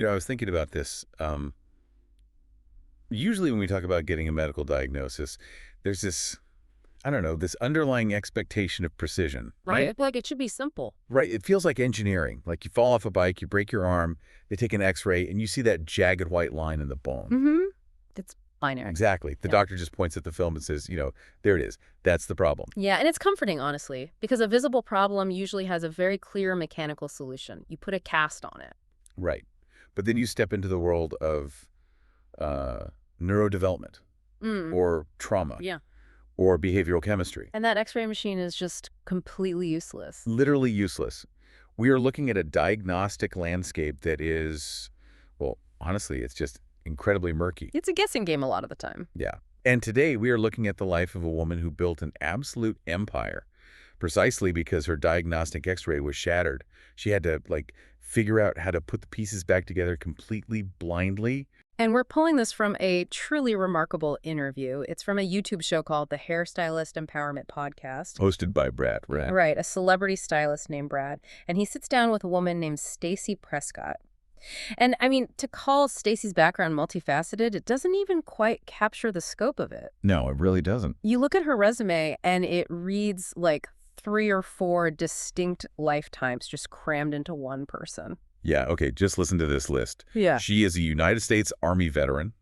I was thinking about this. Usually when we talk about getting a medical diagnosis, there's this, I don't know, this underlying expectation of precision, Right. right? I feel like it should be simple. Right. It feels like engineering. Like you fall off a bike, you break your arm, they take an x-ray, and you see that jagged white line in the bone. Mm-hmm. It's binary. Exactly. The Yeah. doctor just points at the film and says, there it is. That's the problem. Yeah, and it's comforting, honestly, because a visible problem usually has a very clear mechanical solution. You put a cast on it. Right. But then you step into the world of neurodevelopment Mm. or trauma Yeah. or behavioral chemistry. And that X-ray machine is just completely useless. Literally useless. We are looking at a diagnostic landscape that is, well, honestly, it's just incredibly murky. It's a guessing game a lot of the time. Yeah. And today we are looking at the life of a woman who built an absolute empire precisely because her diagnostic x-ray was shattered. She had to, figure out how to put the pieces back together completely blindly. And we're pulling this from a truly remarkable interview. It's from a YouTube show called the Hairstylist Empowerment Podcast. Hosted by Brad. Right, a celebrity stylist named Brad. And he sits down with a woman named Stacy Prescott. And I mean, to call Stacy's background multifaceted, it doesn't even quite capture the scope of it. No, it really doesn't. You look at her resume and it reads like 3 or 4 distinct lifetimes just crammed into one person. Yeah, okay, just listen to this list. Yeah. She is a United States Army veteran.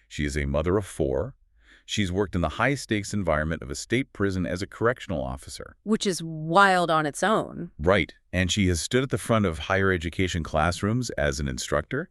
She is a mother of 4. She's worked in the high-stakes environment of a state prison as a correctional officer. Which is wild on its own. Right, and she has stood at the front of higher education classrooms as an instructor.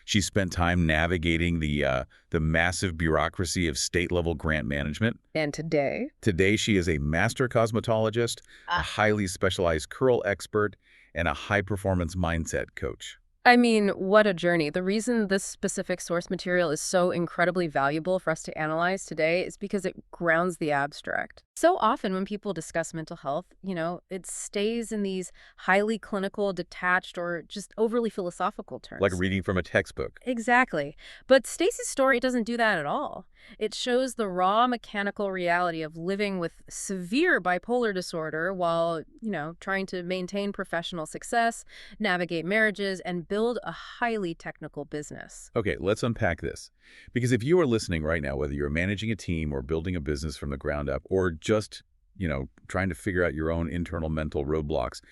She spent time navigating the massive bureaucracy of state-level grant management. And today? Today, she is a master cosmetologist, a highly specialized curl expert, and a high-performance mindset coach. I mean, what a journey. The reason this specific source material is so incredibly valuable for us to analyze today is because it grounds the abstract. So often when people discuss mental health, it stays in these highly clinical, detached, or just overly philosophical terms. Like reading from a textbook. Exactly. But Stacy's story doesn't do that at all. It shows the raw mechanical reality of living with severe bipolar disorder while, trying to maintain professional success, navigate marriages, and build a highly technical business. Okay, let's unpack this. Because if you are listening right now, whether you're managing a team or building a business from the ground up, or just, trying to figure out your own internal mental roadblocks,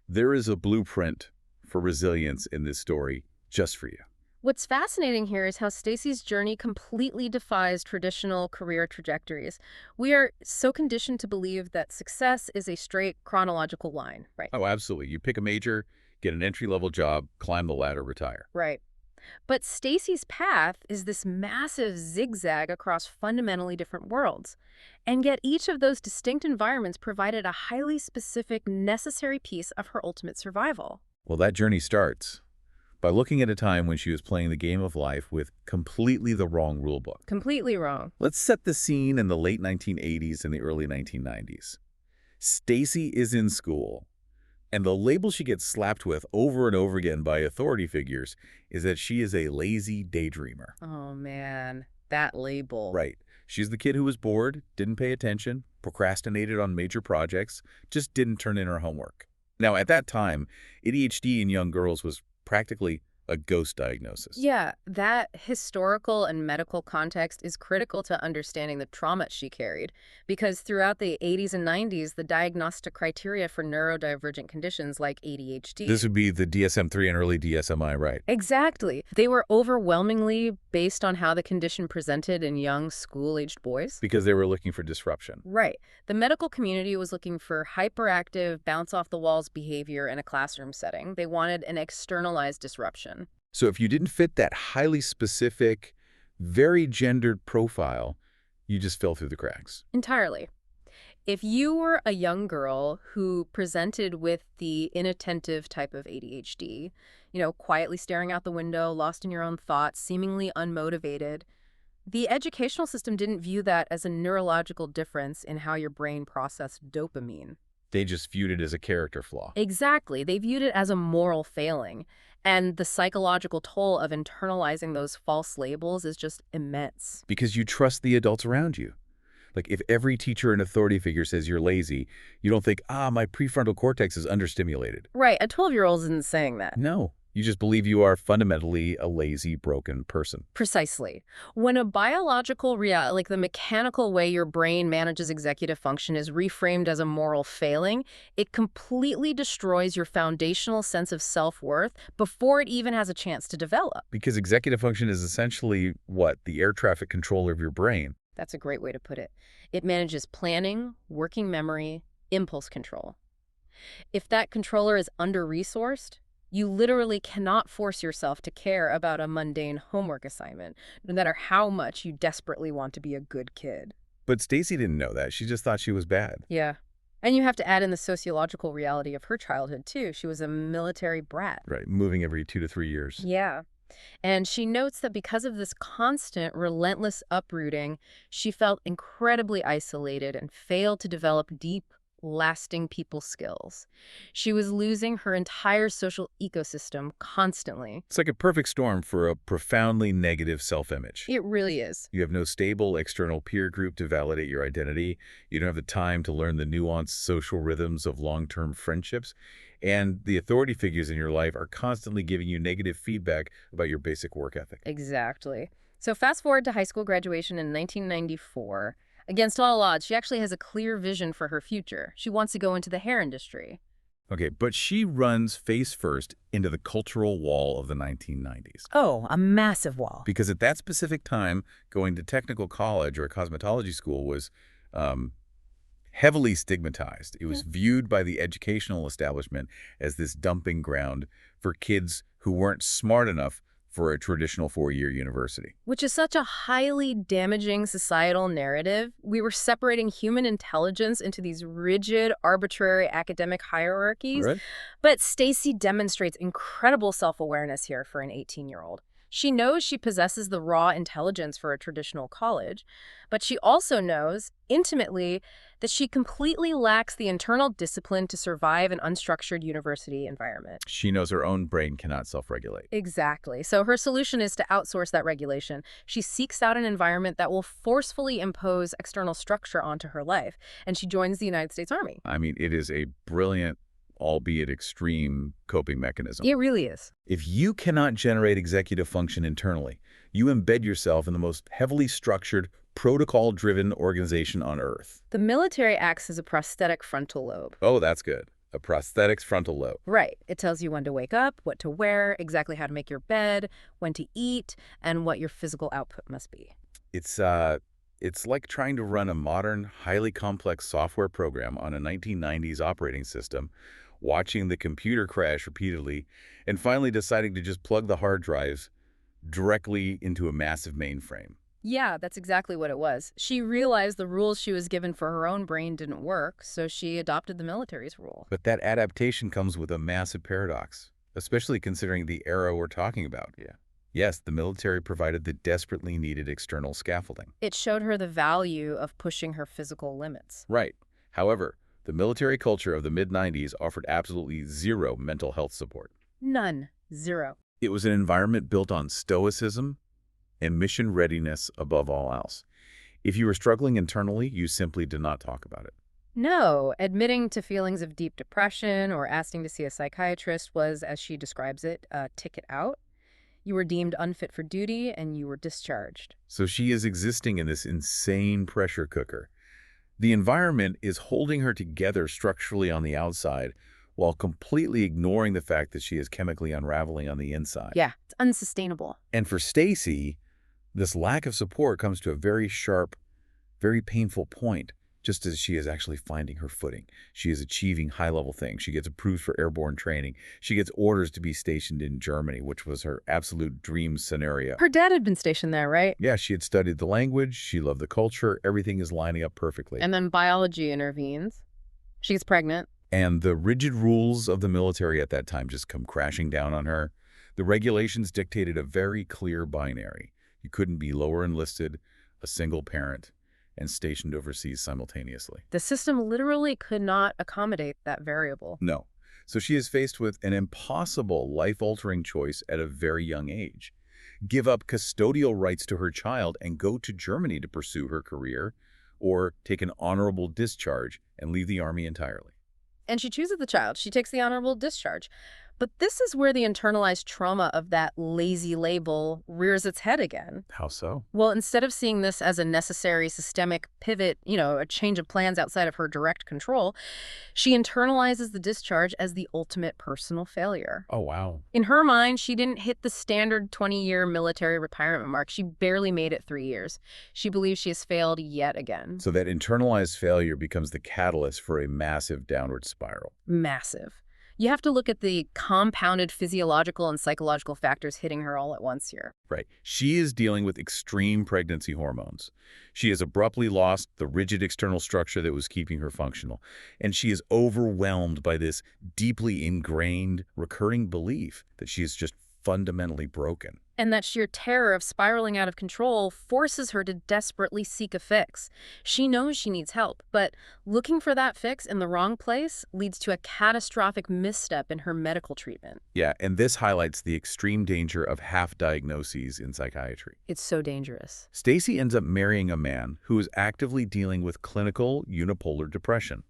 there is a blueprint for resilience in this story just for you. What's fascinating here is how Stacy's journey completely defies traditional career trajectories. We are so conditioned to believe that success is a straight chronological line, right? Oh, absolutely. You pick a major, get an entry-level job, climb the ladder, retire. Right. But Stacy's path is this massive zigzag across fundamentally different worlds. And yet each of those distinct environments provided a highly specific, necessary piece of her ultimate survival. Well, that journey starts by looking at a time when she was playing the game of life with completely the wrong rulebook. Completely wrong. Let's set the scene in the late 1980s and the early 1990s. Stacy is in school, and the label she gets slapped with over and over again by authority figures is that she is a lazy daydreamer. Oh, man, that label. Right. She's the kid who was bored, didn't pay attention, procrastinated on major projects, just didn't turn in her homework. Now, at that time, ADHD in young girls was practically a ghost diagnosis. Yeah, that historical and medical context is critical to understanding the trauma she carried, because throughout the 80s and 90s, the diagnostic criteria for neurodivergent conditions like ADHD. This would be the DSM-3 and early DSMI, right? Exactly. They were overwhelmingly based on how the condition presented in young school-aged boys. Because they were looking for disruption. Right. The medical community was looking for hyperactive, bounce-off-the-walls behavior in a classroom setting. They wanted an externalized disruption. So if you didn't fit that highly specific, very gendered profile, you just fell through the cracks. Entirely. If you were a young girl who presented with the inattentive type of ADHD, quietly staring out the window, lost in your own thoughts, seemingly unmotivated, the educational system didn't view that as a neurological difference in how your brain processed dopamine. They just viewed it as a character flaw. Exactly. They viewed it as a moral failing. And the psychological toll of internalizing those false labels is just immense. Because you trust the adults around you. Like if every teacher and authority figure says you're lazy, you don't think, my prefrontal cortex is understimulated. Right. A 12-year-old isn't saying that. No. You just believe you are fundamentally a lazy, broken person. Precisely. When a biological like the mechanical way your brain manages executive function is reframed as a moral failing, it completely destroys your foundational sense of self-worth before it even has a chance to develop. Because executive function is essentially, what, the air traffic controller of your brain. That's a great way to put it. It manages planning, working memory, impulse control. If that controller is under-resourced, you literally cannot force yourself to care about a mundane homework assignment, no matter how much you desperately want to be a good kid. But Stacy didn't know that. She just thought she was bad. Yeah. And you have to add in the sociological reality of her childhood, too. She was a military brat. Right, moving every 2 to 3 years. Yeah. And she notes that because of this constant, relentless uprooting, she felt incredibly isolated and failed to develop deep, lasting people skills. She was losing her entire social ecosystem constantly. It's like a perfect storm for a profoundly negative self-image. It really is. You have no stable external peer group to validate your identity. You don't have the time to learn the nuanced social rhythms of long-term friendships. And the authority figures in your life are constantly giving you negative feedback about your basic work ethic. Exactly. So fast forward to high school graduation in 1994. Against all odds, she actually has a clear vision for her future. She wants to go into the hair industry. Okay, but she runs face first into the cultural wall of the 1990s. Oh, a massive wall. Because at that specific time, going to technical college or cosmetology school was heavily stigmatized. It was viewed by the educational establishment as this dumping ground for kids who weren't smart enough for a traditional 4-year university. Which is such a highly damaging societal narrative. We were separating human intelligence into these rigid, arbitrary academic hierarchies. Right? But Stacy demonstrates incredible self-awareness here for an 18-year-old. She knows she possesses the raw intelligence for a traditional college, but she also knows, intimately, that she completely lacks the internal discipline to survive an unstructured university environment. She knows her own brain cannot self-regulate. Exactly. So her solution is to outsource that regulation. She seeks out an environment that will forcefully impose external structure onto her life, and she joins the United States Army. I mean, it is a brilliant, albeit extreme, coping mechanism. It really is. If you cannot generate executive function internally, you embed yourself in the most heavily structured, protocol-driven organization on Earth. The military acts as a prosthetic frontal lobe. Oh, that's good. A prosthetics frontal lobe. Right. It tells you when to wake up, what to wear, exactly how to make your bed, when to eat, and what your physical output must be. It's like trying to run a modern, highly complex software program on a 1990s operating system, watching the computer crash repeatedly, and finally deciding to just plug the hard drives directly into a massive mainframe. Yeah, that's exactly what it was. She realized the rules she was given for her own brain didn't work, so she adopted the military's rule. But that adaptation comes with a massive paradox, especially considering the era we're talking about. Yeah. Yes, the military provided the desperately needed external scaffolding. It showed her the value of pushing her physical limits. Right. However, the military culture of the mid-90s offered absolutely zero mental health support. None. Zero. It was an environment built on stoicism and mission readiness above all else. If you were struggling internally, you simply did not talk about it. No, admitting to feelings of deep depression or asking to see a psychiatrist was, as she describes it, a ticket out. You were deemed unfit for duty and you were discharged. So she is existing in this insane pressure cooker. The environment is holding her together structurally on the outside while completely ignoring the fact that she is chemically unraveling on the inside. Yeah, it's unsustainable. And for Stacy, this lack of support comes to a very sharp, very painful point, just as she is actually finding her footing. She is achieving high-level things. She gets approved for airborne training. She gets orders to be stationed in Germany, which was her absolute dream scenario. Her dad had been stationed there, right? Yeah, she had studied the language. She loved the culture. Everything is lining up perfectly. And then biology intervenes. She gets pregnant. And the rigid rules of the military at that time just come crashing down on her. The regulations dictated a very clear binary. You couldn't be lower enlisted, a single parent, and stationed overseas simultaneously. The system literally could not accommodate that variable. No. So she is faced with an impossible life-altering choice at a very young age. Give up custodial rights to her child and go to Germany to pursue her career, or take an honorable discharge and leave the Army entirely. And she chooses the child. She takes the honorable discharge. But this is where the internalized trauma of that lazy label rears its head again. How so? Well, instead of seeing this as a necessary systemic pivot, a change of plans outside of her direct control, she internalizes the discharge as the ultimate personal failure. Oh, wow. In her mind, she didn't hit the standard 20-year military retirement mark. She barely made it 3 years. She believes she has failed yet again. So that internalized failure becomes the catalyst for a massive downward spiral. Massive. You have to look at the compounded physiological and psychological factors hitting her all at once here. Right. She is dealing with extreme pregnancy hormones. She has abruptly lost the rigid external structure that was keeping her functional. And she is overwhelmed by this deeply ingrained, recurring belief that she is just fundamentally broken. And that sheer terror of spiraling out of control forces her to desperately seek a fix. She knows she needs help, but looking for that fix in the wrong place leads to a catastrophic misstep in her medical treatment. Yeah, and this highlights the extreme danger of half-diagnoses in psychiatry. It's so dangerous. Stacy ends up marrying a man who is actively dealing with clinical unipolar depression.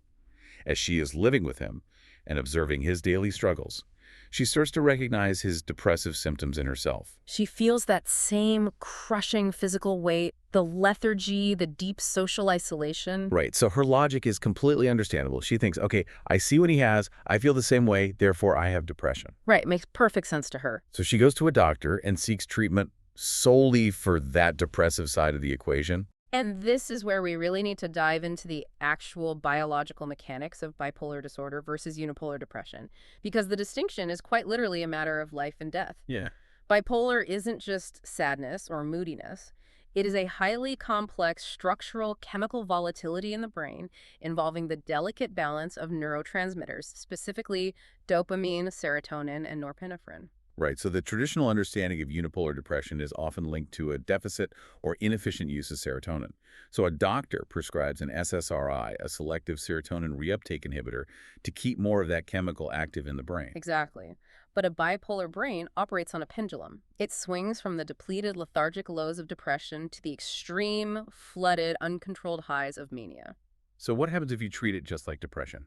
As she is living with him and observing his daily struggles, she starts to recognize his depressive symptoms in herself. She feels that same crushing physical weight, the lethargy, the deep social isolation. Right, so her logic is completely understandable. She thinks, okay, I see what he has, I feel the same way, therefore I have depression. Right, makes perfect sense to her. So she goes to a doctor and seeks treatment solely for that depressive side of the equation. And this is where we really need to dive into the actual biological mechanics of bipolar disorder versus unipolar depression, because the distinction is quite literally a matter of life and death. Yeah. Bipolar isn't just sadness or moodiness. It is a highly complex structural chemical volatility in the brain involving the delicate balance of neurotransmitters, specifically dopamine, serotonin, and norepinephrine. Right, so the traditional understanding of unipolar depression is often linked to a deficit or inefficient use of serotonin. So a doctor prescribes an SSRI, a selective serotonin reuptake inhibitor, to keep more of that chemical active in the brain. Exactly. But a bipolar brain operates on a pendulum. It swings from the depleted, lethargic lows of depression to the extreme, flooded, uncontrolled highs of mania. So what happens if you treat it just like depression?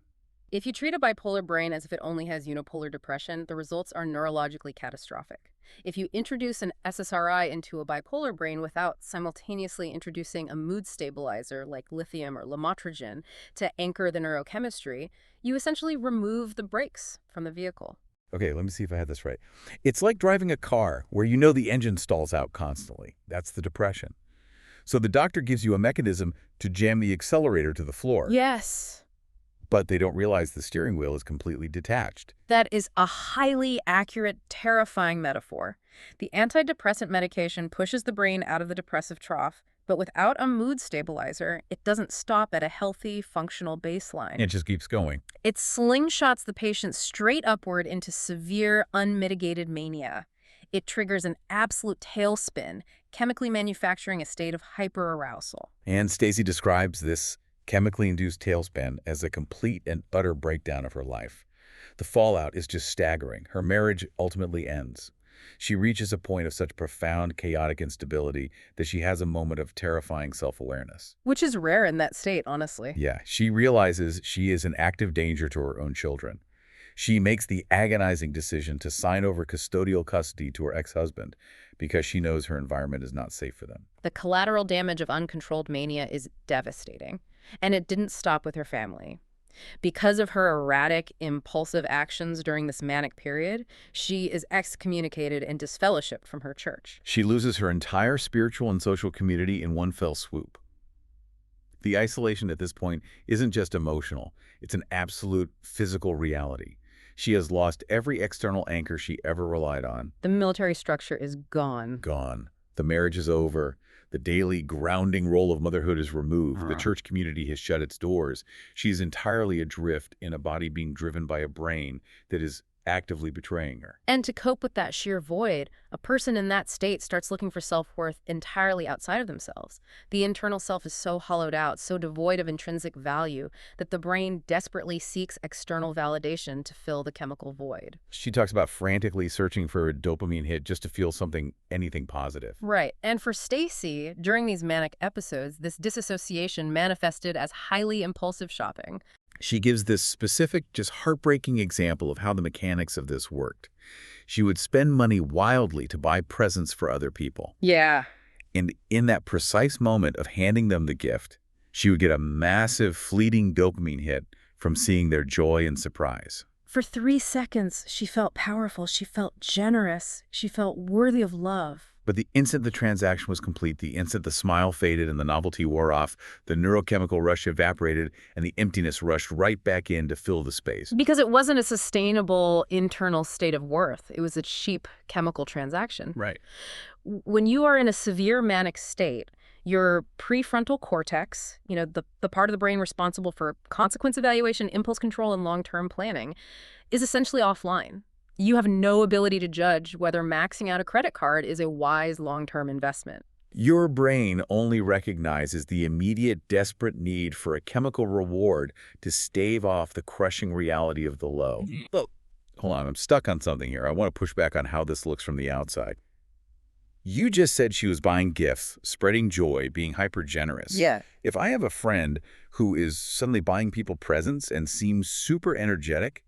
If you treat a bipolar brain as if it only has unipolar depression, the results are neurologically catastrophic. If you introduce an SSRI into a bipolar brain without simultaneously introducing a mood stabilizer like lithium or lamotrigine to anchor the neurochemistry, you essentially remove the brakes from the vehicle. Okay, let me see if I had this right. It's like driving a car where you know the engine stalls out constantly. That's the depression. So the doctor gives you a mechanism to jam the accelerator to the floor. Yes. But they don't realize the steering wheel is completely detached. That is a highly accurate, terrifying metaphor. The antidepressant medication pushes the brain out of the depressive trough, but without a mood stabilizer, it doesn't stop at a healthy, functional baseline. It just keeps going. It slingshots the patient straight upward into severe, unmitigated mania. It triggers an absolute tailspin, chemically manufacturing a state of hyperarousal. And Stacy describes this chemically induced tailspin as a complete and utter breakdown of her life. The fallout is just staggering. Her marriage ultimately ends. She reaches a point of such profound, chaotic instability that she has a moment of terrifying self-awareness. Which is rare in that state, honestly. Yeah, she realizes she is in active danger to her own children. She makes the agonizing decision to sign over custodial custody to her ex-husband because she knows her environment is not safe for them. The collateral damage of uncontrolled mania is devastating. And it didn't stop with her family. Because of her erratic, impulsive actions during this manic period, she is excommunicated and disfellowshipped from her church. She loses her entire spiritual and social community in one fell swoop. The isolation at this point isn't just emotional, it's an absolute physical reality. She has lost every external anchor she ever relied on. The military structure is gone. Gone. The marriage is over. The daily grounding role of motherhood is removed. The church community has shut its doors. She's entirely adrift in a body being driven by a brain that is actively betraying her. And to cope with that sheer void, a person in that state starts looking for self-worth entirely outside of themselves. The internal self is so hollowed out, so devoid of intrinsic value, that the brain desperately seeks external validation to fill the chemical void. She talks about frantically searching for a dopamine hit just to feel anything positive. Right. And for Stacy, during these manic episodes, this disassociation manifested as highly impulsive shopping. She gives this specific, just heartbreaking example of how the mechanics of this worked. She would spend money wildly to buy presents for other people. Yeah. And in that precise moment of handing them the gift, she would get a massive, fleeting dopamine hit from seeing their joy and surprise. For 3 seconds, she felt powerful, she felt generous, she felt worthy of love. But the instant the transaction was complete, the instant the smile faded and the novelty wore off, the neurochemical rush evaporated and the emptiness rushed right back in to fill the space. Because it wasn't a sustainable internal state of worth. It was a cheap chemical transaction. Right. When you are in a severe manic state, your prefrontal cortex, the part of the brain responsible for consequence evaluation, impulse control, and long-term planning, is essentially offline. You have no ability to judge whether maxing out a credit card is a wise long-term investment. Your brain only recognizes the immediate, desperate need for a chemical reward to stave off the crushing reality of the low. Oh, hold on, I'm stuck on something here. I want to push back on how this looks from the outside. You just said she was buying gifts, spreading joy, being hyper-generous. Yeah. If I have a friend who is suddenly buying people presents and seems super energetic,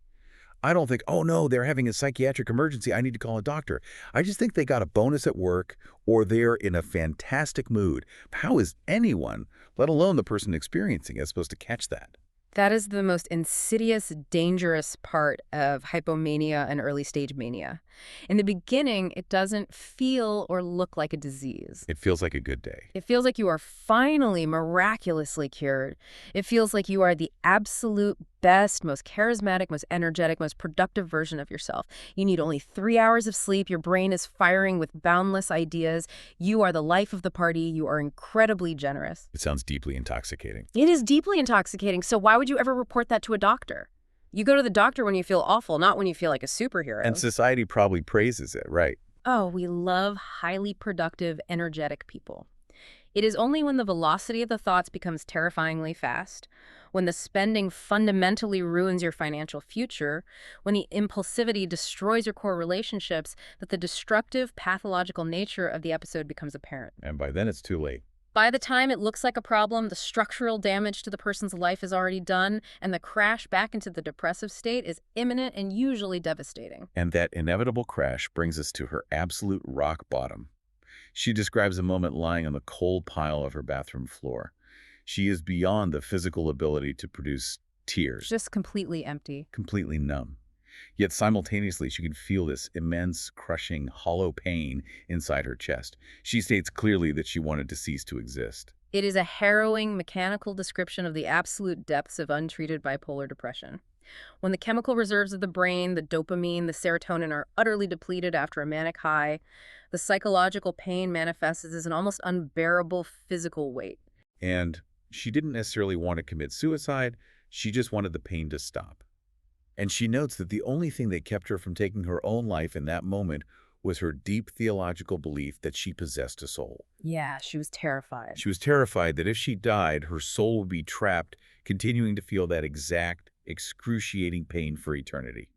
I don't think, oh no, they're having a psychiatric emergency, I need to call a doctor. I just think they got a bonus at work or they're in a fantastic mood. How is anyone, let alone the person experiencing it, supposed to catch that? That is the most insidious, dangerous part of hypomania and early-stage mania. In the beginning, it doesn't feel or look like a disease. It feels like a good day. It feels like you are finally miraculously cured. It feels like you are the absolute best, most charismatic, most energetic, most productive version of yourself. You need only 3 hours of sleep. Your brain is firing with boundless ideas. You are the life of the party. You are incredibly generous. It sounds deeply intoxicating. It is deeply intoxicating. So why would you ever report that to a doctor? You go to the doctor when you feel awful, not when you feel like a superhero. And society probably praises it, right? Oh, we love highly productive, energetic people. It is only when the velocity of the thoughts becomes terrifyingly fast, when the spending fundamentally ruins your financial future, when the impulsivity destroys your core relationships, that the destructive, pathological nature of the episode becomes apparent. And by then it's too late. By the time it looks like a problem, the structural damage to the person's life is already done, and the crash back into the depressive state is imminent and usually devastating. And that inevitable crash brings us to her absolute rock bottom. She describes a moment lying on the cold pile of her bathroom floor. She is beyond the physical ability to produce tears. Just completely empty. Completely numb. Yet simultaneously, she can feel this immense, crushing, hollow pain inside her chest. She states clearly that she wanted to cease to exist. It is a harrowing, mechanical description of the absolute depths of untreated bipolar depression. When the chemical reserves of the brain, the dopamine, the serotonin are utterly depleted after a manic high, the psychological pain manifests as an almost unbearable physical weight. And she didn't necessarily want to commit suicide, she just wanted the pain to stop. And she notes that the only thing that kept her from taking her own life in that moment was her deep theological belief that she possessed a soul. Yeah, she was terrified. She was terrified that if she died, her soul would be trapped, continuing to feel that exact, excruciating pain for eternity.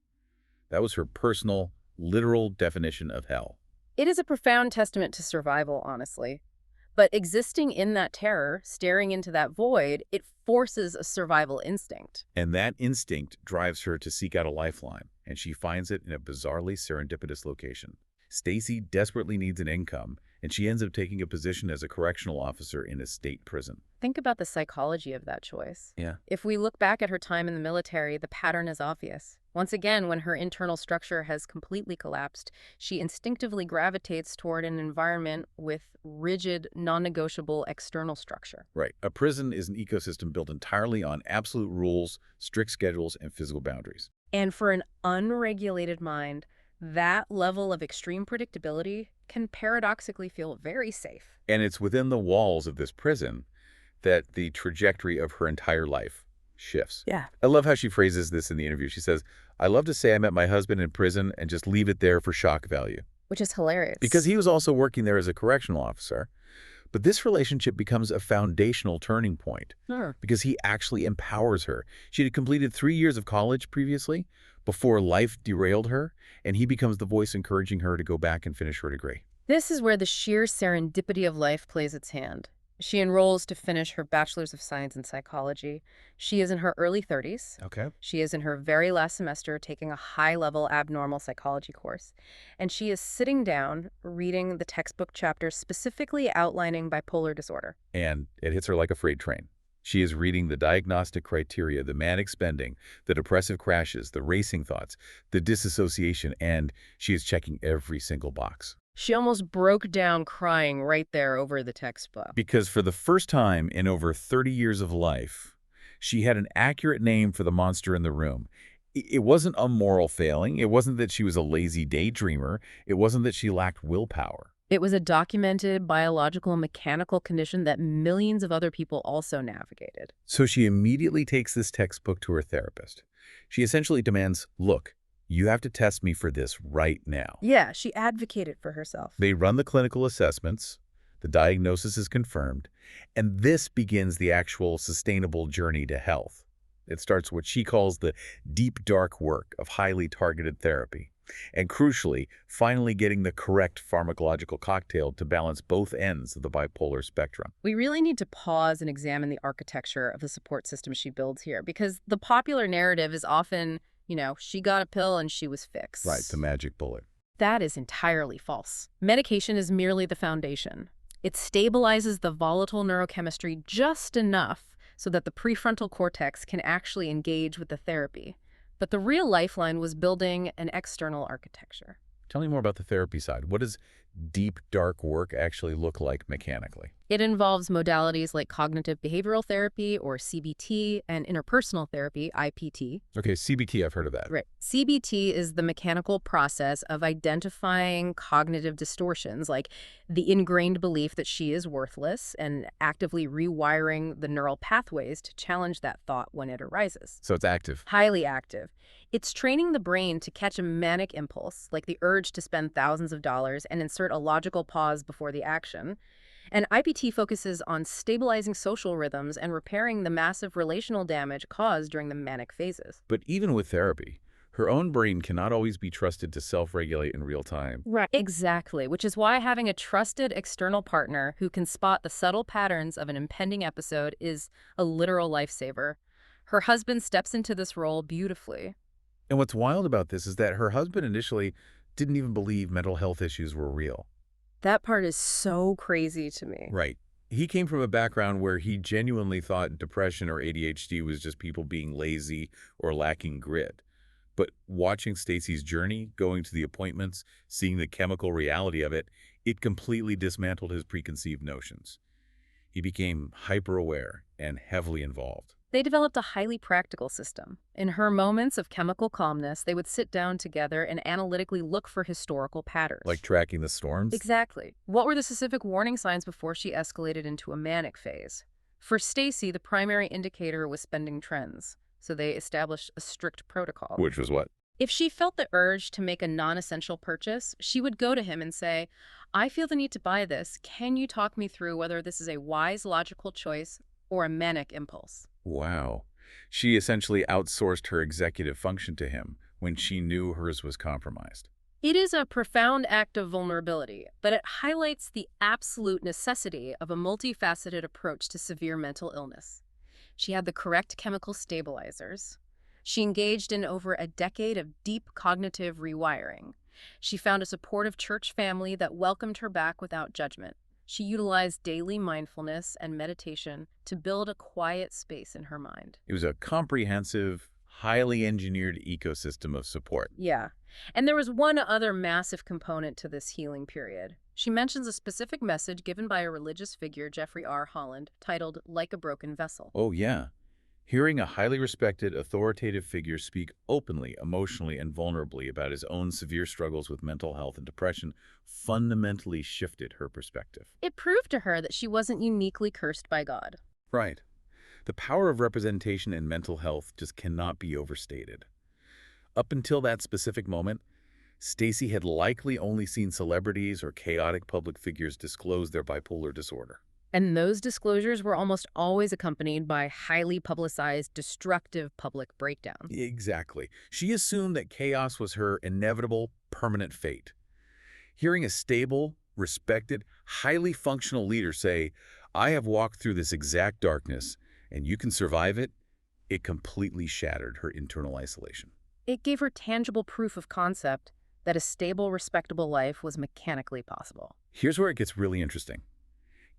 That was her personal, literal definition of hell. It is a profound testament to survival, honestly. But existing in that terror, staring into that void, it forces a survival instinct. And that instinct drives her to seek out a lifeline, and she finds it in a bizarrely serendipitous location. Stacy desperately needs an income, and she ends up taking a position as a correctional officer in a state prison. Think about the psychology of that choice. Yeah. If we look back at her time in the military, the pattern is obvious. Once again, when her internal structure has completely collapsed, she instinctively gravitates toward an environment with rigid, non-negotiable external structure. Right. A prison is an ecosystem built entirely on absolute rules, strict schedules, and physical boundaries. And for an unregulated mind, that level of extreme predictability can paradoxically feel very safe. And it's within the walls of this prison that the trajectory of her entire life shifts. Yeah. I love how she phrases this in the interview. She says, "I love to say I met my husband in prison and just leave it there for shock value." Which is hilarious. Because he was also working there as a correctional officer. But this relationship becomes a foundational turning point because he actually empowers her. She had completed 3 years of college previously before life derailed her, and he becomes the voice encouraging her to go back and finish her degree. This is where the sheer serendipity of life plays its hand. She enrolls to finish her Bachelor's of Science in Psychology. She is in her early 30s. Okay. She is in her very last semester taking a high-level abnormal psychology course. And she is sitting down, reading the textbook chapters specifically outlining bipolar disorder. And it hits her like a freight train. She is reading the diagnostic criteria, the manic spending, the depressive crashes, the racing thoughts, the disassociation, and she is checking every single box. She almost broke down crying right there over the textbook. Because for the first time in over 30 years of life, she had an accurate name for the monster in the room. It wasn't a moral failing. It wasn't that she was a lazy daydreamer. It wasn't that she lacked willpower. It was a documented biological and mechanical condition that millions of other people also navigated. So she immediately takes this textbook to her therapist. She essentially demands, look, you have to test me for this right now. Yeah, she advocated for herself. They run the clinical assessments, the diagnosis is confirmed, and this begins the actual sustainable journey to health. It starts what she calls the deep, dark work of highly targeted therapy. And crucially, finally getting the correct pharmacological cocktail to balance both ends of the bipolar spectrum. We really need to pause and examine the architecture of the support system she builds here, because the popular narrative is often, she got a pill and she was fixed. Right, the magic bullet. That is entirely false. Medication is merely the foundation. It stabilizes the volatile neurochemistry just enough so that the prefrontal cortex can actually engage with the therapy. But the real lifeline was building an external architecture. Tell me more about the therapy side. What does deep, dark work actually look like mechanically? It involves modalities like cognitive behavioral therapy, or CBT, and interpersonal therapy, IPT. Okay, CBT, I've heard of that. Right. CBT is the mechanical process of identifying cognitive distortions, like the ingrained belief that she is worthless, and actively rewiring the neural pathways to challenge that thought when it arises. So it's active. Highly active. It's training the brain to catch a manic impulse, like the urge to spend thousands of dollars, and insert a logical pause before the action. And IPT focuses on stabilizing social rhythms and repairing the massive relational damage caused during the manic phases. But even with therapy, her own brain cannot always be trusted to self-regulate in real time. Right. Exactly, which is why having a trusted external partner who can spot the subtle patterns of an impending episode is a literal lifesaver. Her husband steps into this role beautifully. And what's wild about this is that her husband initially didn't even believe mental health issues were real. That part is so crazy to me. Right. He came from a background where he genuinely thought depression or ADHD was just people being lazy or lacking grit. But watching Stacy's journey, going to the appointments, seeing the chemical reality of it, it completely dismantled his preconceived notions. He became hyper-aware and heavily involved. They developed a highly practical system. In her moments of chemical calmness, they would sit down together and analytically look for historical patterns. Like tracking the storms? Exactly. What were the specific warning signs before she escalated into a manic phase? For Stacy, the primary indicator was spending trends, so they established a strict protocol. Which was what? If she felt the urge to make a non-essential purchase, she would go to him and say, I feel the need to buy this. Can you talk me through whether this is a wise, logical choice or a manic impulse? Wow. She essentially outsourced her executive function to him when she knew hers was compromised. It is a profound act of vulnerability, but it highlights the absolute necessity of a multifaceted approach to severe mental illness. She had the correct chemical stabilizers. She engaged in over a decade of deep cognitive rewiring. She found a supportive church family that welcomed her back without judgment. She utilized daily mindfulness and meditation to build a quiet space in her mind. It was a comprehensive, highly engineered ecosystem of support. Yeah. And there was one other massive component to this healing period. She mentions a specific message given by a religious figure, Jeffrey R. Holland, titled Like a Broken Vessel. Oh, yeah. Hearing a highly respected, authoritative figure speak openly, emotionally, and vulnerably about his own severe struggles with mental health and depression fundamentally shifted her perspective. It proved to her that she wasn't uniquely cursed by God. Right. The power of representation in mental health just cannot be overstated. Up until that specific moment, Stacy had likely only seen celebrities or chaotic public figures disclose their bipolar disorder. And those disclosures were almost always accompanied by highly publicized, destructive public breakdowns. Exactly. She assumed that chaos was her inevitable, permanent fate. Hearing a stable, respected, highly functional leader say, I have walked through this exact darkness, and you can survive it. It completely shattered her internal isolation. It gave her tangible proof of concept that a stable, respectable life was mechanically possible. Here's where it gets really interesting.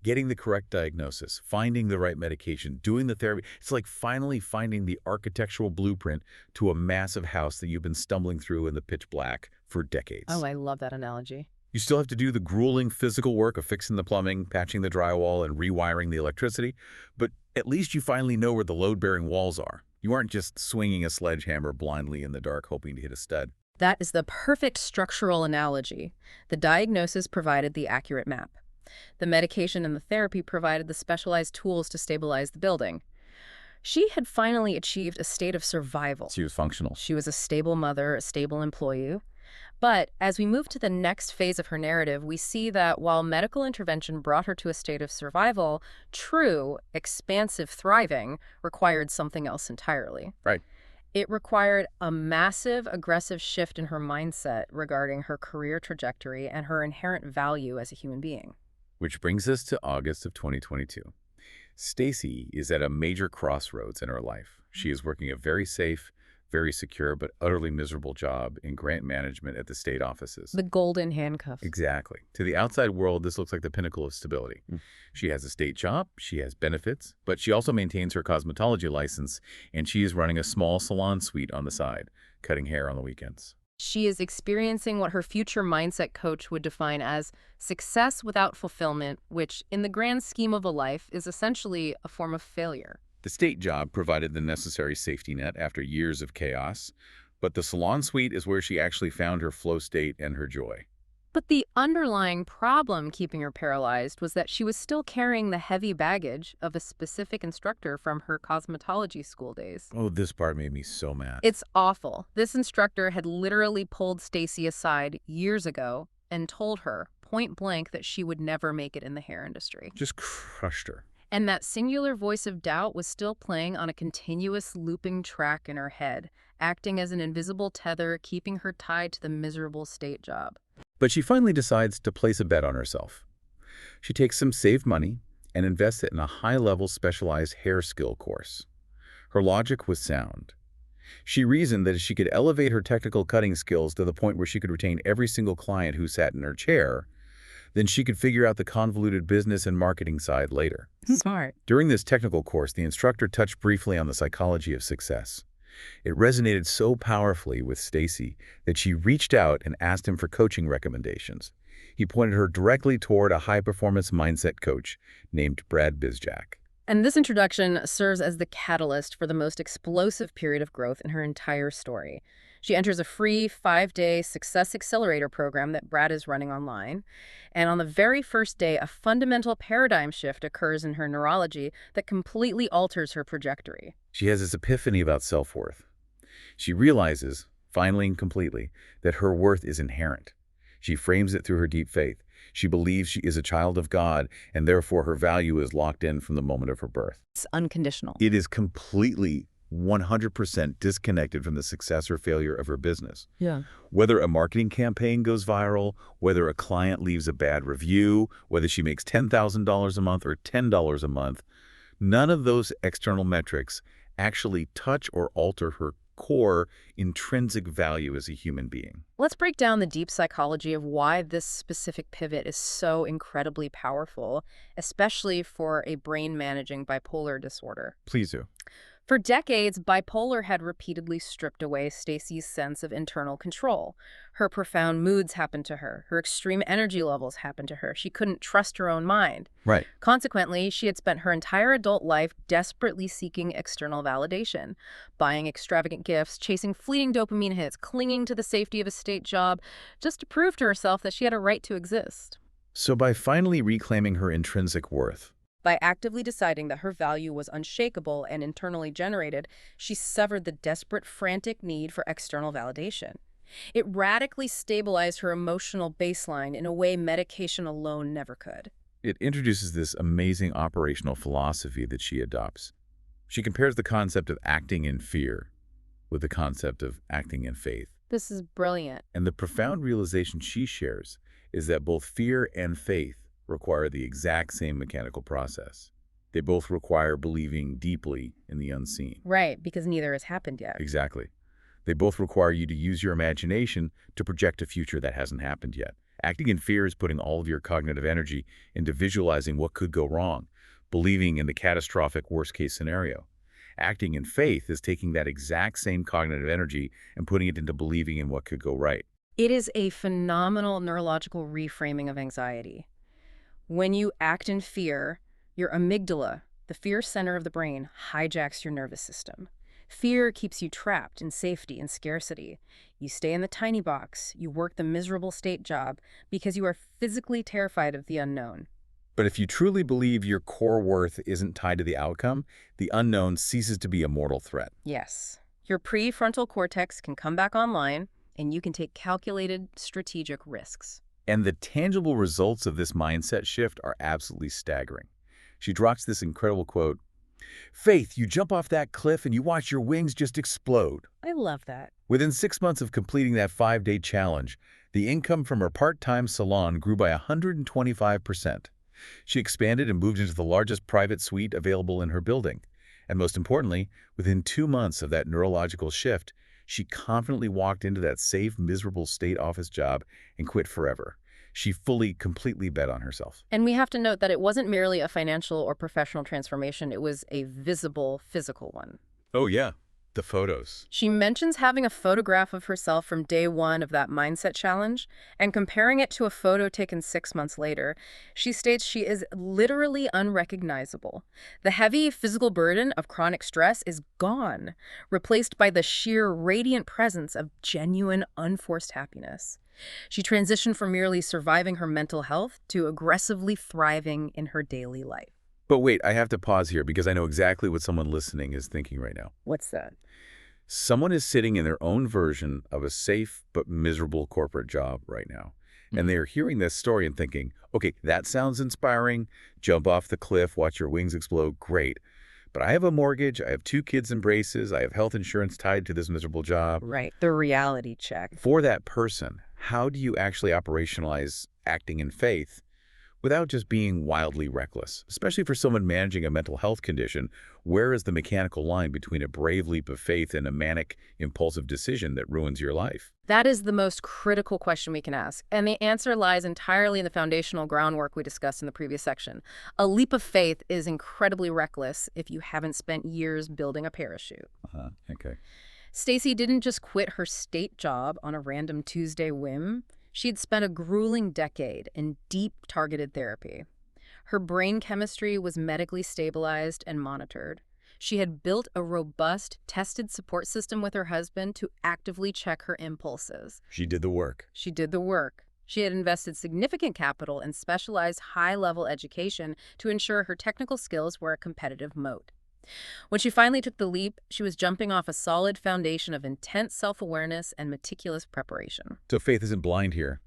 Getting the correct diagnosis, finding the right medication, doing the therapy. It's like finally finding the architectural blueprint to a massive house that you've been stumbling through in the pitch black for Oh, decades. I love that analogy. You still have to do the grueling physical work of fixing the plumbing, patching the drywall, and rewiring the electricity, but at least you finally know where the load-bearing walls are. You aren't just swinging a sledgehammer blindly in the dark hoping to hit a stud. That is the perfect structural analogy. The diagnosis provided the accurate map. The medication and the therapy provided the specialized tools to stabilize the building. She had finally achieved a state of survival. She was functional. She was a stable mother, a stable employee. But as we move to the next phase of her narrative, we see that while medical intervention brought her to a state of survival, true, expansive thriving required something else entirely. Right. It required a massive, aggressive shift in her mindset regarding her career trajectory and her inherent value as a human being. Which brings us to August of 2022. Stacy is at a major crossroads in her life. She is working a very safe, very secure, but utterly miserable job in grant management at the state offices. The golden handcuffs. Exactly. To the outside world, this looks like the pinnacle of stability. She has a state job, she has benefits, but she also maintains her cosmetology license, and she is running a small salon suite on the side, cutting hair on the weekends. She is experiencing what her future mindset coach would define as success without fulfillment, which, in the grand scheme of a life, is essentially a form of failure. The state job provided the necessary safety net after years of chaos, but the salon suite is where she actually found her flow state and her joy. But the underlying problem keeping her paralyzed was that she was still carrying the heavy baggage of a specific instructor from her cosmetology school days. Oh, this part made me so mad. It's awful. This instructor had literally pulled Stacy aside years ago and told her, point blank, that she would never make it in the hair industry. Just crushed her. And that singular voice of doubt was still playing on a continuous looping track in her head, acting as an invisible tether, keeping her tied to the miserable state job. But she finally decides to place a bet on herself. She takes some saved money and invests it in a high-level specialized hair skill course. Her logic was sound. She reasoned that if she could elevate her technical cutting skills to the point where she could retain every single client who sat in her chair, then she could figure out the convoluted business and marketing side later. Smart. During this technical course, the instructor touched briefly on the psychology of success. It resonated so powerfully with Stacy that she reached out and asked him for coaching recommendations. He pointed her directly toward a high-performance mindset coach named Brad Bizjack. And this introduction serves as the catalyst for the most explosive period of growth in her entire story. She enters a free 5-day Success Accelerator program that Brad is running online. And on the very first day, a fundamental paradigm shift occurs in her neurology that completely alters her trajectory. She has this epiphany about self-worth. She realizes, finally and completely, that her worth is inherent. She frames it through her deep faith. She believes she is a child of God, and therefore her value is locked in from the moment of her birth. It's unconditional. It is completely 100% disconnected from the success or failure of her business. Yeah. Whether a marketing campaign goes viral, whether a client leaves a bad review, whether she makes $10,000 a month or $10 a month, none of those external metrics actually touch or alter her core intrinsic value as a human being. Let's break down the deep psychology of why this specific pivot is so incredibly powerful, especially for a brain-managing bipolar disorder. Please do. For decades, bipolar had repeatedly stripped away Stacy's sense of internal control. Her profound moods happened to her. Her extreme energy levels happened to her. She couldn't trust her own mind. Right. Consequently, she had spent her entire adult life desperately seeking external validation, buying extravagant gifts, chasing fleeting dopamine hits, clinging to the safety of a state job, just to prove to herself that she had a right to exist. So by finally reclaiming her intrinsic worth, by actively deciding that her value was unshakable and internally generated, she severed the desperate, frantic need for external validation. It radically stabilized her emotional baseline in a way medication alone never could. it introduces this amazing operational philosophy that she adopts. She compares the concept of acting in fear with the concept of acting in faith. This is brilliant. And the profound realization she shares is that both fear and faith require the exact same mechanical process. They both require believing deeply in the unseen. Right, because neither has happened yet. Exactly. They both require you to use your imagination to project a future that hasn't happened yet. Acting in fear is putting all of your cognitive energy into visualizing what could go wrong, believing in the catastrophic worst-case scenario. Acting in faith is taking that exact same cognitive energy and putting it into believing in what could go right. It is a phenomenal neurological reframing of anxiety. When you act in fear, your amygdala, the fear center of the brain, hijacks your nervous system. Fear keeps you trapped in safety and scarcity. You stay in the tiny box, you work the miserable state job because you are physically terrified of the unknown. But if you truly believe your core worth isn't tied to the outcome, the unknown ceases to be a mortal threat. Yes, your prefrontal cortex can come back online, and you can take calculated, strategic risks. And the tangible results of this mindset shift are absolutely staggering. She drops this incredible quote, "Faith, you jump off that cliff and you watch your wings just explode." I love that. Within 6 months of completing that 5-day challenge, the income from her part-time salon grew by 125%. She expanded and moved into the largest private suite available in her building. And most importantly, within 2 months of that neurological shift, she confidently walked into that safe, miserable state office job and quit forever. She fully, completely bet on herself. And we have to note that it wasn't merely a financial or professional transformation, it was a visible, physical one. Oh yeah, the photos. She mentions having a photograph of herself from day one of that mindset challenge and comparing it to a photo taken 6 months later. She states she is literally unrecognizable. The heavy physical burden of chronic stress is gone, replaced by the sheer radiant presence of genuine, unforced happiness. She transitioned from merely surviving her mental health to aggressively thriving in her daily life. But wait, I have to pause here because I know exactly what someone listening is thinking right now. What's that? Someone is sitting in their own version of a safe but miserable corporate job right now. And they are hearing this story and thinking, okay, that sounds inspiring. Jump off the cliff, watch your wings explode. Great. But I have a mortgage. I have 2 kids in braces. I have health insurance tied to this miserable job. Right, the reality check. For that person, how do you actually operationalize acting in faith without just being wildly reckless? Especially for someone managing a mental health condition, where is the mechanical line between a brave leap of faith and a manic, impulsive decision that ruins your life? That is the most critical question we can ask, and the answer lies entirely in the foundational groundwork we discussed in the previous section. A leap of faith is incredibly reckless if you haven't spent years building a parachute. Okay. Stacy didn't just quit her state job on a random Tuesday whim. She'd spent a grueling decade in deep, targeted therapy. Her brain chemistry was medically stabilized and monitored. She had built a robust, tested support system with her husband to actively check her impulses. She did the work. She did the work. She had invested significant capital and specialized high-level education to ensure her technical skills were a competitive moat. When she finally took the leap, she was jumping off a solid foundation of intense self-awareness and meticulous preparation. So faith isn't blind here.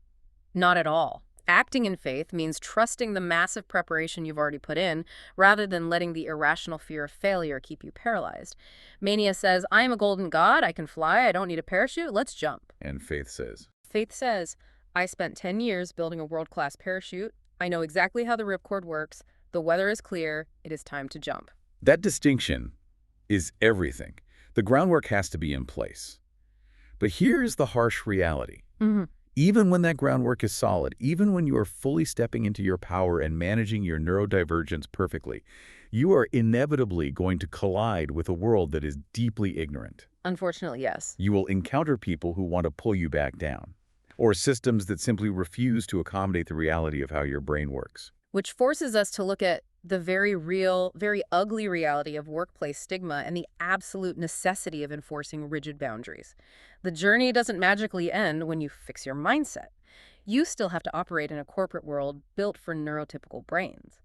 Not at all. Acting in faith means trusting the massive preparation you've already put in, rather than letting the irrational fear of failure keep you paralyzed. Mania says, I am a golden god, I can fly, I don't need a parachute, let's jump. And faith says, Faith says, I spent 10 years building a world-class parachute, I know exactly how the ripcord works, the weather is clear, it is time to jump. that distinction is everything. The groundwork has to be in place. But here's the harsh reality. Even when that groundwork is solid, even when you are fully stepping into your power and managing your neurodivergence perfectly, you are inevitably going to collide with a world that is deeply ignorant. Unfortunately, yes. You will encounter people who want to pull you back down, or systems that simply refuse to accommodate the reality of how your brain works. Which forces us to look at the very real, very ugly reality of workplace stigma and the absolute necessity of enforcing rigid boundaries. The journey doesn't magically end when you fix your mindset. You still have to operate in a corporate world built for neurotypical brains.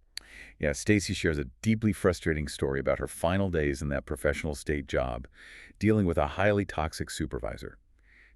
Yeah, Stacy shares a deeply frustrating story about her final days in that professional state job, dealing with a highly toxic supervisor.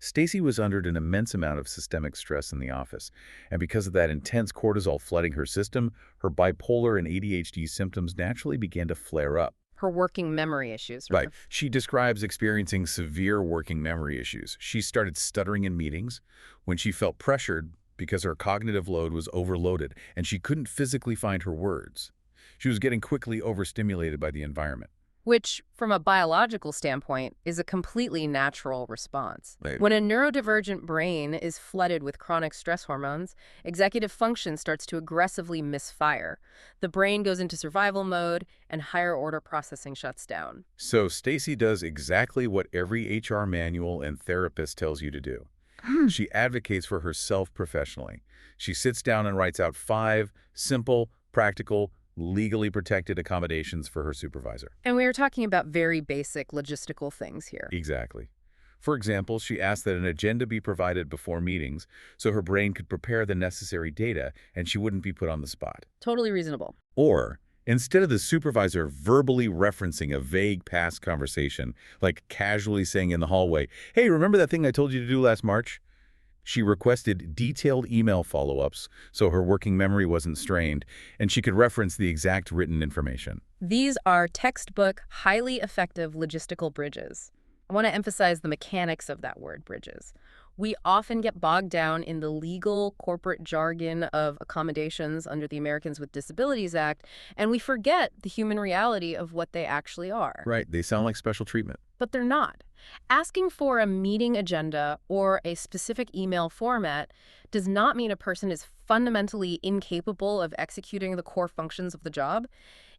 Stacy was under an immense amount of systemic stress in the office, and because of that intense cortisol flooding her system, her bipolar and ADHD symptoms naturally began to flare up. Her working memory issues. Right. She describes experiencing severe working memory issues. She started stuttering in meetings. When she felt pressured, because her cognitive load was overloaded and she couldn't physically find her words. She was getting quickly overstimulated by the environment. Which, from a biological standpoint, is a completely natural response. Right. When a neurodivergent brain is flooded with chronic stress hormones, executive function starts to aggressively misfire. The brain goes into survival mode, and higher-order processing shuts down. So Stacy does exactly what every HR manual and therapist tells you to do. She advocates for herself professionally. She sits down and writes out 5 simple, practical, legally protected accommodations for her supervisor. And we are talking about very basic logistical things here. Exactly. For example, she asked that an agenda be provided before meetings so her brain could prepare the necessary data and she wouldn't be put on the spot. Totally reasonable. Or, instead of the supervisor verbally referencing a vague past conversation, like casually saying in the hallway, "Hey, remember that thing I told you to do last March?" She requested detailed email follow-ups so her working memory wasn't strained and she could reference the exact written information. These are textbook, highly effective logistical bridges. I want to emphasize the mechanics of that word, bridges. We often get bogged down in the legal corporate jargon of accommodations under the Americans with Disabilities Act, and we forget the human reality of what they actually are. Right, they sound like special treatment. But they're not. Asking for a meeting agenda or a specific email format does not mean a person is fundamentally incapable of executing the core functions of the job.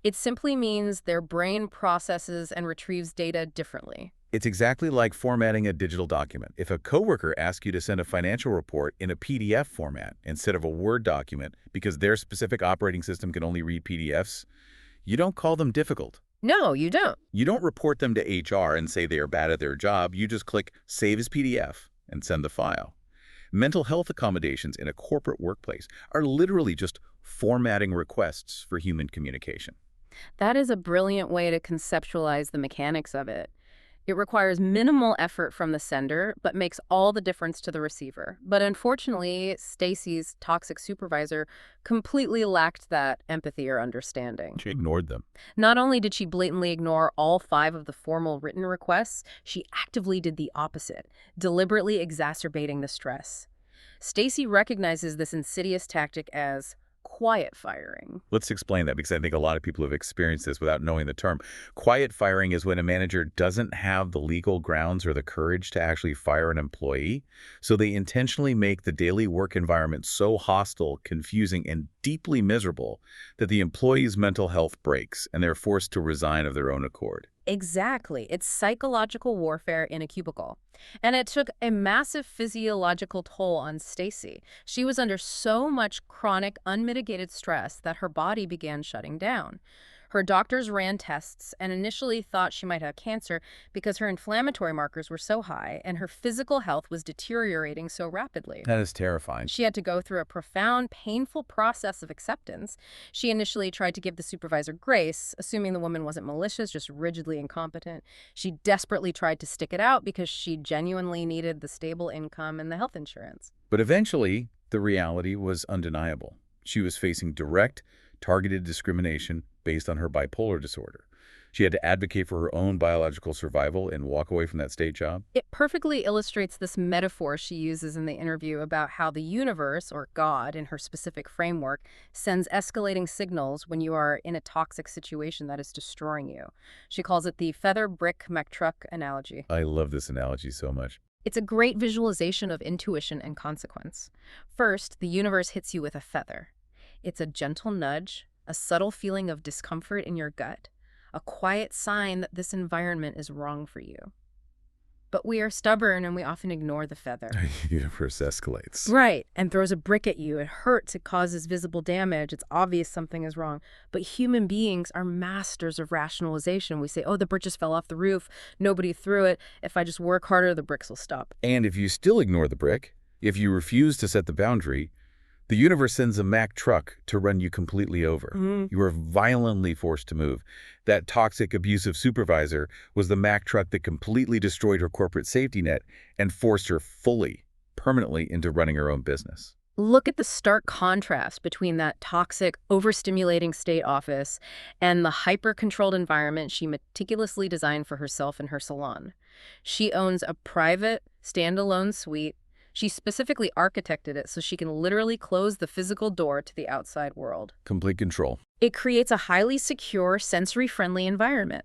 It simply means their brain processes and retrieves data differently. It's exactly like formatting a digital document. If a coworker asks you to send a financial report in a PDF format instead of a Word document because their specific operating system can only read PDFs, you don't call them difficult. No, you don't. You don't report them to HR and say they are bad at their job. You just click Save as PDF and send the file. Mental health accommodations in a corporate workplace are literally just formatting requests for human communication. That is a brilliant way to conceptualize the mechanics of it. It requires minimal effort from the sender, but makes all the difference to the receiver. But unfortunately, Stacy's toxic supervisor completely lacked that empathy or understanding. She ignored them. Not only did she blatantly ignore all 5 of the formal written requests, she actively did the opposite, deliberately exacerbating the stress. Stacy recognizes this insidious tactic as quiet firing. Let's explain that because I think a lot of people have experienced this without knowing the term. Quiet firing is when a manager doesn't have the legal grounds or the courage to actually fire an employee, so they intentionally make the daily work environment so hostile, confusing, and deeply miserable that the employee's mental health breaks and they're forced to resign of their own accord. Exactly. It's psychological warfare in a cubicle. And it took a massive physiological toll on Stacy. She was under so much chronic, unmitigated stress that her body began shutting down. Her doctors ran tests and initially thought she might have cancer because her inflammatory markers were so high and her physical health was deteriorating so rapidly. That is terrifying. She had to go through a profound, painful process of acceptance. She initially tried to give the supervisor grace, assuming the woman wasn't malicious, just rigidly incompetent. She desperately tried to stick it out because she genuinely needed the stable income and the health insurance. But eventually, the reality was undeniable. She was facing direct, targeted discrimination based on her bipolar disorder. She had to advocate for her own biological survival and walk away from that state job. It perfectly illustrates this metaphor she uses in the interview about how the universe, or God in her specific framework, sends escalating signals when you are in a toxic situation that is destroying you. She calls it the feather brick McTruck analogy. I love this analogy so much. It's a great visualization of intuition and consequence. First, the universe hits you with a feather. It's a gentle nudge, a subtle feeling of discomfort in your gut, a quiet sign that this environment is wrong for you. But we are stubborn and we often ignore the feather. The universe escalates. Right, and throws a brick at you. It hurts, it causes visible damage, it's obvious something is wrong. But human beings are masters of rationalization. We say, oh, the brick just fell off the roof, nobody threw it. If I just work harder, the bricks will stop. And if you still ignore the brick, if you refuse to set the boundary, the universe sends a Mack truck to run you completely over. You are violently forced to move. That toxic, abusive supervisor was the Mack truck that completely destroyed her corporate safety net and forced her fully, permanently into running her own business. Look at the stark contrast between that toxic, overstimulating state office and the hyper-controlled environment she meticulously designed for herself and her salon. She owns a private, standalone suite, She specifically architected it so she can literally close the physical door to the outside world. Complete control. It creates a highly secure, sensory-friendly environment.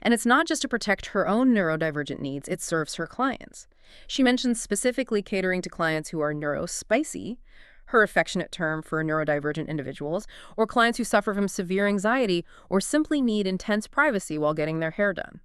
And it's not just to protect her own neurodivergent needs, it serves her clients. She mentions specifically catering to clients who are neurospicy, her affectionate term for neurodivergent individuals, or clients who suffer from severe anxiety or simply need intense privacy while getting their hair done.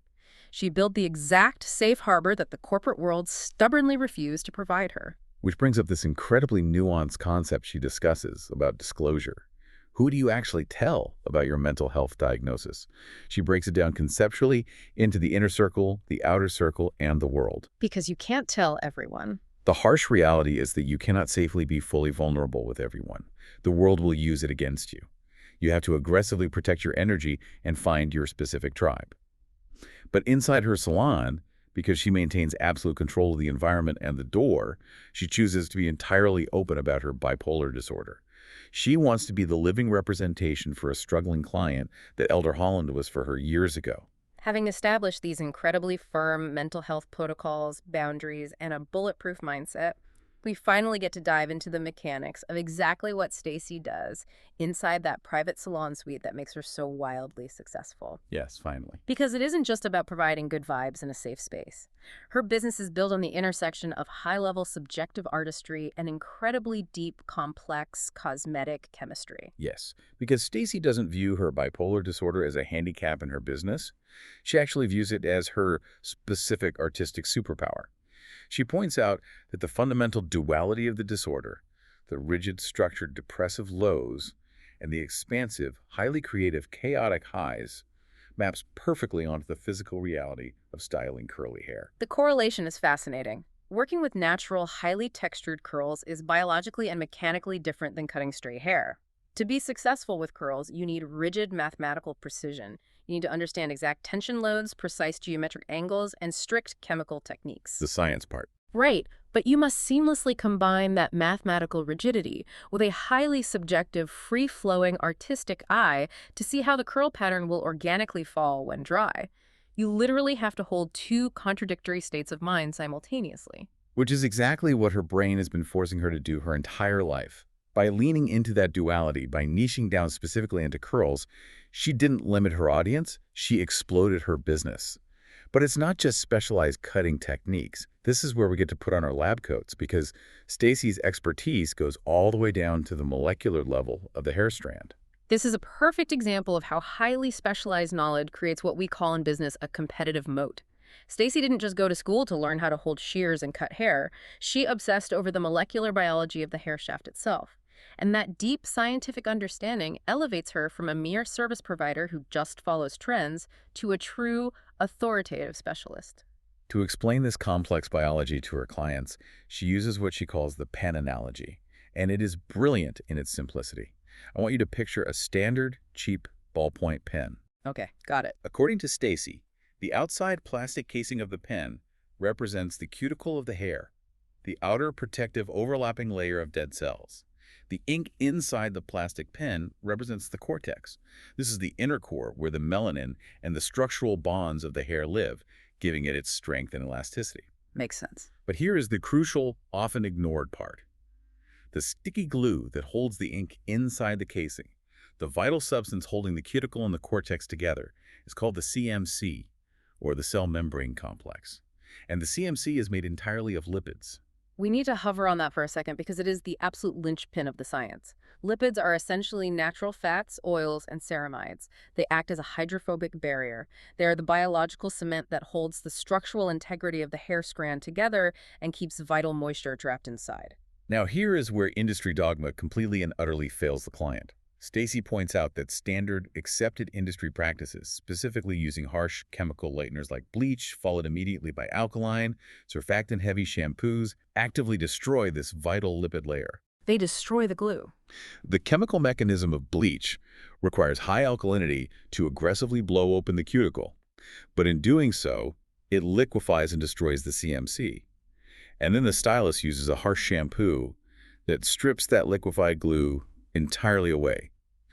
She built the exact safe harbor that the corporate world stubbornly refused to provide her. Which brings up this incredibly nuanced concept she discusses about disclosure. Who do you actually tell about your mental health diagnosis? She breaks it down conceptually into the inner circle, the outer circle, and the world. Because you can't tell everyone. The harsh reality is that you cannot safely be fully vulnerable with everyone. The world will use it against you. You have to aggressively protect your energy and find your specific tribe. But inside her salon, because she maintains absolute control of the environment and the door, she chooses to be entirely open about her bipolar disorder. She wants to be the living representation for a struggling client that Elder Holland was for her years ago. Having established these incredibly firm mental health protocols, boundaries, and a bulletproof mindset, we finally get to dive into the mechanics of exactly what Stacy does inside that private salon suite that makes her so wildly successful. Yes, finally. Because it isn't just about providing good vibes in a safe space. Her business is built on the intersection of high-level subjective artistry and incredibly deep, complex cosmetic chemistry. Yes, because Stacy doesn't view her bipolar disorder as a handicap in her business. She actually views it as her specific artistic superpower. She points out that the fundamental duality of the disorder, the rigid, structured, depressive lows, and the expansive, highly creative, chaotic highs, maps perfectly onto the physical reality of styling curly hair. The correlation is fascinating. Working with natural, highly textured curls is biologically and mechanically different than cutting straight hair. To be successful with curls, you need rigid mathematical precision. You need to understand exact tension loads, precise geometric angles, and strict chemical techniques. The science part. Right, but you must seamlessly combine that mathematical rigidity with a highly subjective, free-flowing artistic eye to see how the curl pattern will organically fall when dry. You literally have to hold two contradictory states of mind simultaneously. Which is exactly what her brain has been forcing her to do her entire life. By leaning into that duality, by niching down specifically into curls, she didn't limit her audience, she exploded her business. But it's not just specialized cutting techniques. This is where we get to put on our lab coats, because Stacy's expertise goes all the way down to the molecular level of the hair strand. This is a perfect example of how highly specialized knowledge creates what we call in business a competitive moat. Stacy didn't just go to school to learn how to hold shears and cut hair. She obsessed over the molecular biology of the hair shaft itself. And that deep scientific understanding elevates her from a mere service provider who just follows trends to a true, authoritative specialist. To explain this complex biology to her clients, she uses what she calls the pen analogy, and it is brilliant in its simplicity. I want you to picture a standard, cheap ballpoint pen. Okay, got it. According to Stacy, the outside plastic casing of the pen represents the cuticle of the hair, the outer protective overlapping layer of dead cells. The ink inside the plastic pen represents the cortex. This is the inner core where the melanin and the structural bonds of the hair live, giving it its strength and elasticity. Makes sense. But here is the crucial, often ignored part. The sticky glue that holds the ink inside the casing, the vital substance holding the cuticle and the cortex together, is called the CMC, or the cell membrane complex. And the CMC is made entirely of lipids. We need to hover on that for a second because it is the absolute linchpin of the science. Lipids are essentially natural fats, oils, and ceramides. They act as a hydrophobic barrier. They are the biological cement that holds the structural integrity of the hair strand together and keeps vital moisture trapped inside. Now here is where industry dogma completely and utterly fails the client. Stacy points out that standard, accepted industry practices, specifically using harsh chemical lighteners like bleach, followed immediately by alkaline, surfactant-heavy shampoos, actively destroy this vital lipid layer. They destroy the glue. The chemical mechanism of bleach requires high alkalinity to aggressively blow open the cuticle, but in doing so, it liquefies and destroys the CMC. And then the stylist uses a harsh shampoo that strips that liquefied glue entirely away.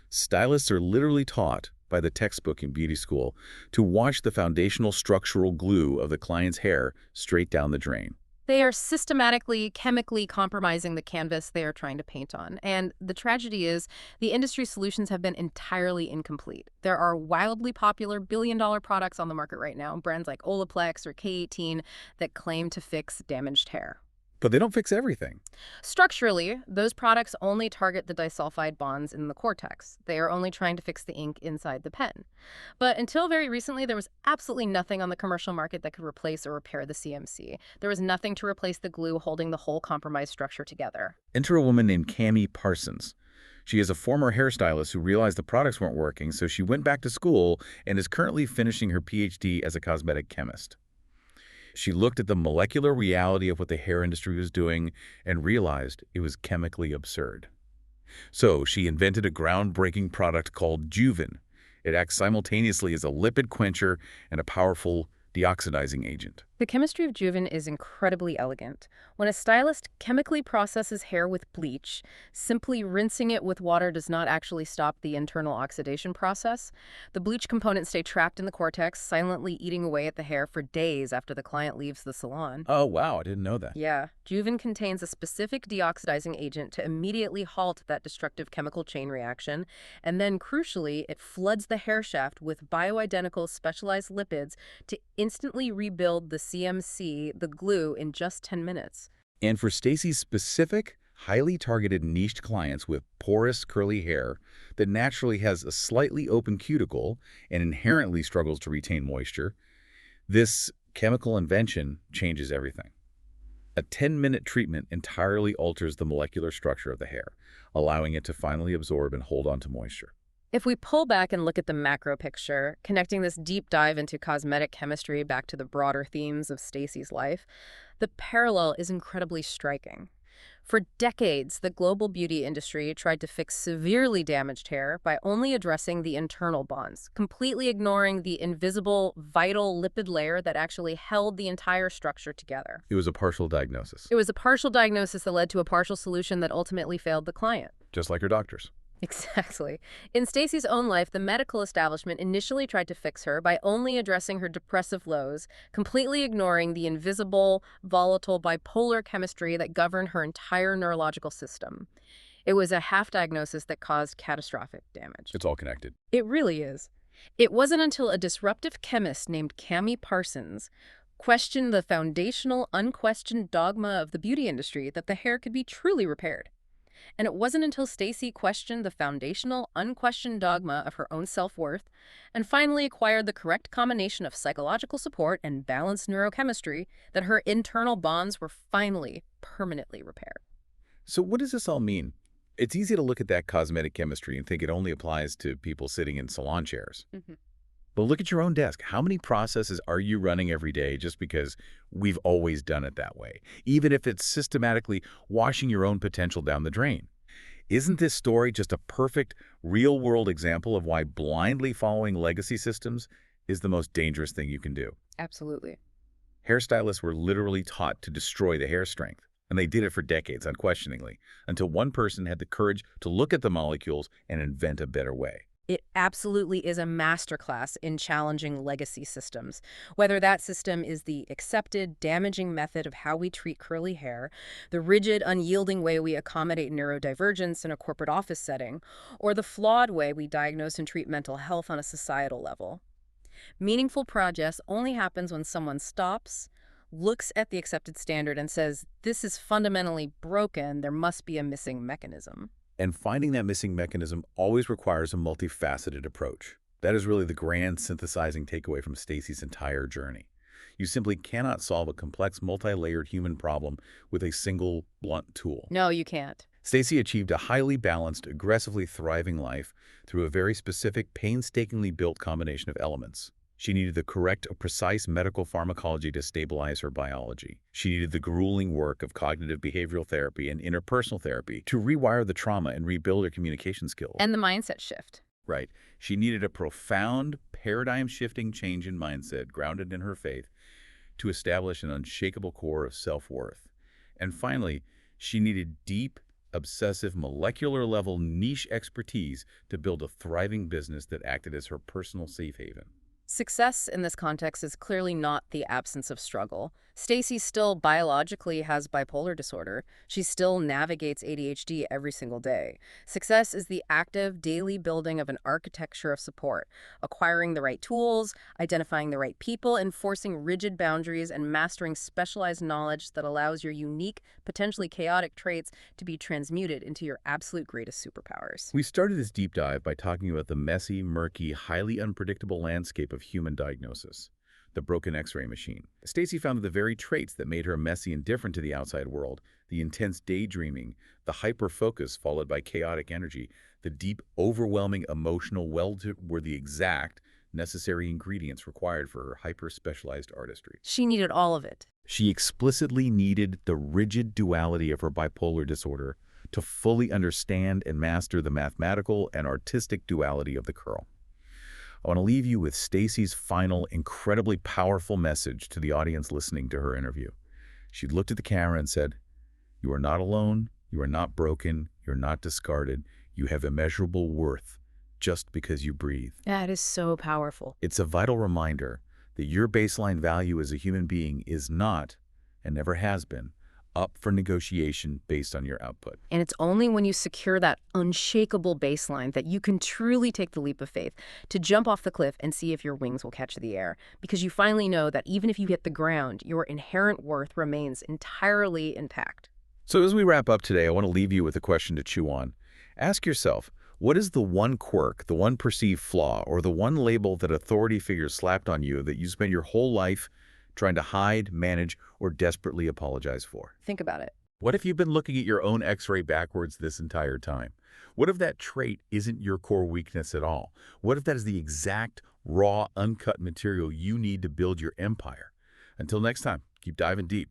Stylists are literally taught by the textbook in beauty school to wash the foundational structural glue of the client's hair straight down the drain. They are systematically, chemically compromising the canvas they are trying to paint on. And the tragedy is, the industry solutions have been entirely incomplete. There are wildly popular billion-dollar products on the market right now, brands like Olaplex or K18, that claim to fix damaged hair. But they don't fix everything. Structurally, those products only target the disulfide bonds in the cortex. They are only trying to fix the ink inside the pen. But until very recently, there was absolutely nothing on the commercial market that could replace or repair the CMC. There was nothing to replace the glue holding the whole compromised structure together. Enter a woman named Cami Parsons. She is a former hairstylist who realized the products weren't working, so she went back to school and is currently finishing her PhD as a cosmetic chemist. She looked at the molecular reality of what the hair industry was doing and realized it was chemically absurd. So she invented a groundbreaking product called Juven. It acts simultaneously as a lipid quencher and a powerful deoxidizing agent. The chemistry of Juven is incredibly elegant. When a stylist chemically processes hair with bleach, simply rinsing it with water does not actually stop the internal oxidation process. The bleach components stay trapped in the cortex, silently eating away at the hair for days after the client leaves the salon. Oh, wow, I didn't know that. Yeah, Juven contains a specific deoxidizing agent to immediately halt that destructive chemical chain reaction, and then, crucially, it floods the hair shaft with bioidentical specialized lipids to instantly rebuild the CMC, the glue, in just 10 minutes. And for Stacy's specific, highly targeted niched clients with porous, curly hair that naturally has a slightly open cuticle and inherently struggles to retain moisture, this chemical invention changes everything. A 10-minute treatment entirely alters the molecular structure of the hair, allowing it to finally absorb and hold on to moisture. If we pull back and look at the macro picture, connecting this deep dive into cosmetic chemistry back to the broader themes of Stacy's life, the parallel is incredibly striking. For decades, the global beauty industry tried to fix severely damaged hair by only addressing the internal bonds, completely ignoring the invisible, vital lipid layer that actually held the entire structure together. It was a partial diagnosis, It was a partial diagnosis that led to a partial solution that ultimately failed the client. just like her doctors. Exactly. In Stacy's own life, the medical establishment initially tried to fix her by only addressing her depressive lows, completely ignoring the invisible, volatile bipolar chemistry that governed her entire neurological system. It was a half diagnosis that caused catastrophic damage. It's all connected. It really is. It wasn't until a disruptive chemist named Cami Parsons questioned the foundational, unquestioned dogma of the beauty industry that the hair could be truly repaired. And it wasn't until Stacy questioned the foundational, unquestioned dogma of her own self-worth and finally acquired the correct combination of psychological support and balanced neurochemistry that her internal bonds were finally permanently repaired. So what does this all mean? It's easy to look at that cosmetic chemistry and think it only applies to people sitting in salon chairs. But look at your own desk. How many processes are you running every day just because we've always done it that way, even if it's systematically washing your own potential down the drain? Isn't this story just a perfect, real-world example of why blindly following legacy systems is the most dangerous thing you can do? Absolutely. Hairstylists were literally taught to destroy the hair strength, and they did it for decades, unquestioningly, until one person had the courage to look at the molecules and invent a better way. It absolutely is a masterclass in challenging legacy systems. Whether that system is the accepted, damaging method of how we treat curly hair, the rigid, unyielding way we accommodate neurodivergence in a corporate office setting, or the flawed way we diagnose and treat mental health on a societal level. Meaningful progress only happens when someone stops, looks at the accepted standard, and says, "This is fundamentally broken, there must be a missing mechanism." And finding that missing mechanism always requires a multifaceted approach. That is really the grand synthesizing takeaway from Stacy's entire journey. You simply cannot solve a complex, multi-layered human problem with a single, blunt tool. No, you can't. Stacy achieved a highly balanced, aggressively thriving life through a very specific, painstakingly built combination of elements. She needed the correct, precise medical pharmacology to stabilize her biology. She needed the grueling work of cognitive behavioral therapy and interpersonal therapy to rewire the trauma and rebuild her communication skills. And the mindset shift. Right. She needed a profound, paradigm-shifting change in mindset grounded in her faith to establish an unshakable core of self-worth. And finally, she needed deep, obsessive, molecular-level niche expertise to build a thriving business that acted as her personal safe haven. Success in this context is clearly not the absence of struggle. Stacy still biologically has bipolar disorder. She still navigates ADHD every single day. Success is the active daily building of an architecture of support, acquiring the right tools, identifying the right people, enforcing rigid boundaries, and mastering specialized knowledge that allows your unique, potentially chaotic traits to be transmuted into your absolute greatest superpowers. We started this deep dive by talking about the messy, murky, highly unpredictable landscape of human diagnosis, the broken X-ray machine. Stacy found that the very traits that made her messy and different to the outside world, the intense daydreaming, the hyper-focus followed by chaotic energy, the deep, overwhelming emotional were the exact necessary ingredients required for her hyper-specialized artistry. She needed all of it. She explicitly needed the rigid duality of her bipolar disorder to fully understand and master the mathematical and artistic duality of the curl. I want to leave you with Stacy's final, incredibly powerful message to the audience listening to her interview. She looked at the camera and said, "You are not alone, you are not broken, you're not discarded, you have immeasurable worth just because you breathe." That is so powerful. It's a vital reminder that your baseline value as a human being is not, and never has been, up for negotiation based on your output. And it's only when you secure that unshakable baseline that you can truly take the leap of faith to jump off the cliff and see if your wings will catch the air. Because you finally know that even if you hit the ground, your inherent worth remains entirely intact. So as we wrap up today, I want to leave you with a question to chew on. Ask yourself, what is the one quirk, the one perceived flaw, or the one label that authority figures slapped on you that you spent your whole life trying to hide, manage, or desperately apologize for? Think about it. What if you've been looking at your own X-ray backwards this entire time? What if that trait isn't your core weakness at all? What if that is the exact, raw, uncut material you need to build your empire? Until next time, keep diving deep.